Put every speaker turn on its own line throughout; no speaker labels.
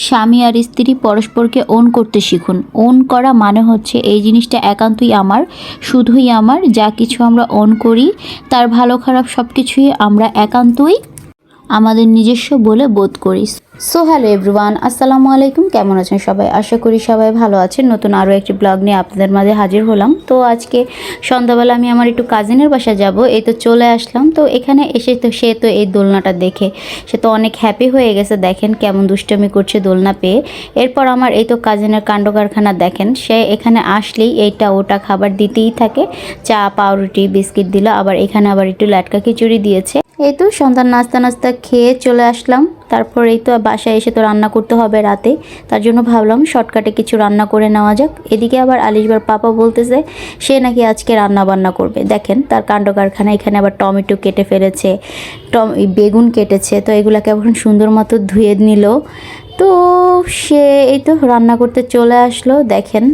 স্বামী আর স্ত্রী পরস্পরকে ওন করতে শিখুন। ওন করা মানে হচ্ছে এই জিনিসটা একান্তই আমার, শুধুই আমার। যা কিছু আমরা ওন করি তার ভালো খারাপ সব কিছুই আমরা একান্তই আমাদের নিজস্ব বলে বোধ করি। সো হ্যালো এভরিওয়ান, আসসালামু আলাইকুম। কেমন আছেন সবাই? আশা করি সবাই ভালো আছেন। নতুন আরও একটি ব্লগ নিয়ে আপনাদের মাঝে হাজির হলাম। তো আজকে সন্ধ্যাবেলা আমি আমার একটু কাজিনের বাসায় যাব, এই তো চলে আসলাম। তো এখানে এসে তো সে তো এই দোলনাটা দেখে সে তো অনেক হ্যাপি হয়ে গেছে। দেখেন কেমন দুষ্টামি করছে দোলনা পেয়ে। এরপর আমার এই তো কাজিনের কাণ্ড কারখানা দেখেন, সে এখানে আসলেই এইটা ওটা খাবার দিতেই থাকে। চা, পাউরুটি, বিস্কিট দিল, আবার এখানে আবার একটু লাটকা খিচুড়ি দিয়েছে। এই তো সন্ধ্যার নাস্তা খেয়ে চলে আসলাম। তারপর এই তো বাসায় এসে তো রান্না করতে হবে রাতে, তার জন্য ভাবলাম শর্টকাটে কিছু রান্না করে নেওয়া যাক। এদিকে আবার আলিশবার পাপা বলতেছে সে নাকি আজকে রান্না বান্না করবে। দেখেন তার কাণ্ড কারখানা। এখানে আবার টমেটো কেটে ফেলেছে, বেগুন কেটেছে, তো এগুলাকে এখন সুন্দর মতো ধুয়ে নিল। তো সে এই তো রান্না করতে চলে আসলো। দেখেন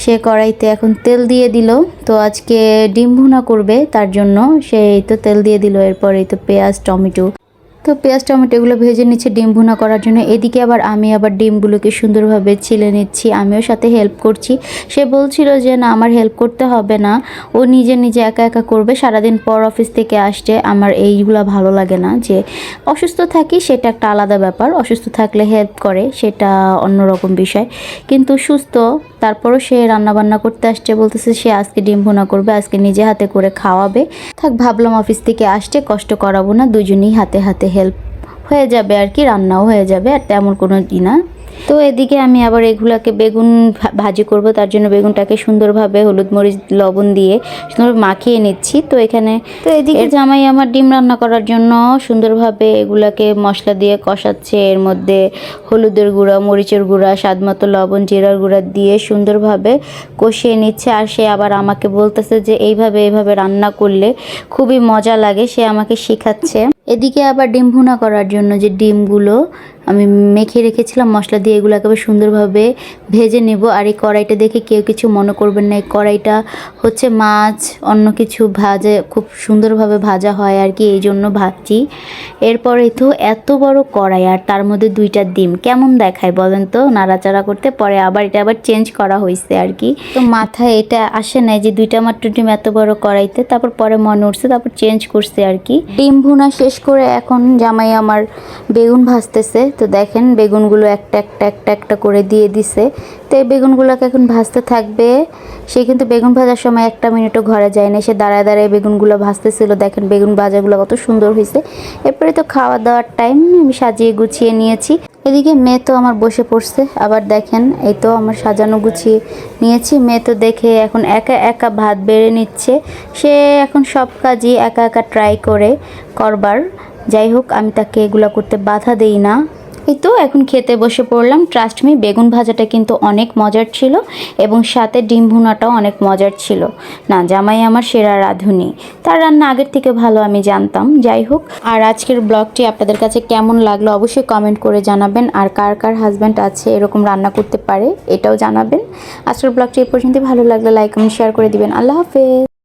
সে কড়াইতে এখন তেল দিয়ে দিল। তো আজকে ডিম ভুনা করবে, তার জন্য সে এই তো তেল দিয়ে দিল। এরপর এই তো পেঁয়াজ টমেটো এগুলো ভেজে নিচ্ছে ডিম ভুনা করার জন্য। এদিকে আবার আমি ডিমগুলোকে সুন্দরভাবে ছিলে নিচ্ছি, আমিও সাথে হেল্প করছি। সে বলছিল যে না আমার হেল্প করতে হবে না, ও নিজে একা একা করবে। সারাদিন পর অফিস থেকে আসছে, আমার এইগুলো ভালো লাগে না। যে অসুস্থ থাকি সেটা একটা আলাদা ব্যাপার, অসুস্থ থাকলে হেল্প করে সেটা অন্যরকম বিষয়, কিন্তু সুস্থ তারপরও সে রান্নাবান্না করতে আসছে। বলতেছে সে আজকে ডিম ভুনা করবে, আজকে নিজে হাতে করে খাওয়াবে। থাক ভাবলাম অফিস থেকে আসছে কষ্ট করাবো না, দুজনেই হাতে হাতে হেল্প হয়ে যাবে আর কি, রান্নাও হয়ে যাবে, আর তেমন কোনো ই না। তো এদিকে আমি আবার এগুলাকে বেগুন ভাজি করব, তার জন্য বেগুনটাকে সুন্দরভাবে হলুদ মরিচ লবণ দিয়ে সুন্দরভাবে মাখিয়ে নিচ্ছি। তো এদিকে জামাই আমার ডিম রান্না করার জন্য সুন্দরভাবে এগুলাকে মশলা দিয়ে কষাচ্ছে। এর মধ্যে হলুদের গুঁড়া, মরিচের গুঁড়া, স্বাদ মতো লবণ, জিরার গুঁড়া দিয়ে সুন্দরভাবে কষিয়ে নিচ্ছে। আর সে আবার আমাকে বলতেছে যে এইভাবে রান্না করলে খুবই মজা লাগে, সে আমাকে শেখাচ্ছে। এদিকে আবার ডিম ভুনা করার জন্য যে ডিমগুলো আমি মেখে রেখেছিলাম মশলা দিয়ে, এগুলো একেবারে সুন্দরভাবে ভেজে নেব। আর এই কড়াইটা দেখে কেউ কিছু মনে করবেন না, এই কড়াইটা হচ্ছে মাছ অন্য কিছু ভাজে খুব সুন্দরভাবে ভাজা হয় আর কি, এই জন্য ভাজছি। এরপরে তো এত বড় কড়াই আর তার মধ্যে 2টা ডিম কেমন দেখায় বলেন তো নাড়াচাড়া করতে। পরে এটা আবার চেঞ্জ করা হয়েছে আর কি, তো মাথায় এটা আসে নাই যে 2টা মাত্র ডিম এত বড় কড়াইতে। তারপর পরে মনে উঠছে, তারপর চেঞ্জ করছে আর কি। ডিম ভুনা শেষ করে এখন জামাই আমার বেগুন ভাজতেছে। তো দেখেন বেগুনগুলো একটা করে দিয়ে দিছে। তো এই বেগুনগুলোকে এখন ভাজতে থাকবে। সে কিন্তু বেগুন ভাজার সময় 1 মিনিটও ঘরে যায় না, সে দাঁড়ায় বেগুনগুলো ভাজতেছিল। দেখেন বেগুন ভাজাগুলো কত সুন্দর হয়েছে। এরপরে তো খাওয়া দাওয়ার টাইম, আমি সাজিয়ে গুছিয়ে নিয়েছি। এদিকে মেয়ে তো আমার বসে পড়ছে। আবার দেখেন এই তো আমার সাজানো গুছিয়ে নিয়েছি। মেয়ে তো দেখে এখন একা ভাত বেড়ে নিচ্ছে। সে এখন সব কাজই একা ট্রাই করে করবার। যাই হোক আমি তাকে এগুলো করতে বাধা দেই না। এই তো এখন খেতে বসে পড়লাম। ট্রাস্ট মি বেগুন ভাজাটা কিন্তু অনেক মজার ছিল এবং সাথে ডিম ভুনাটাও অনেক মজার ছিল। না জামাই আমার সেরা রাঁধুনি, তার রান্না আগের থেকে ভালো আমি জানতাম। যাই হোক, আর আজকের ব্লগটি আপনাদের কাছে কেমন লাগলো অবশ্যই কমেন্ট করে জানাবেন। আর কার হাজব্যান্ড আছে এরকম রান্না করতে পারে এটাও জানাবেন। আজকের ব্লগটি এই পর্যন্ত, ভালো লাগলে লাইক কমেন্ট শেয়ার করে দিবেন। আল্লাহ হাফেজ।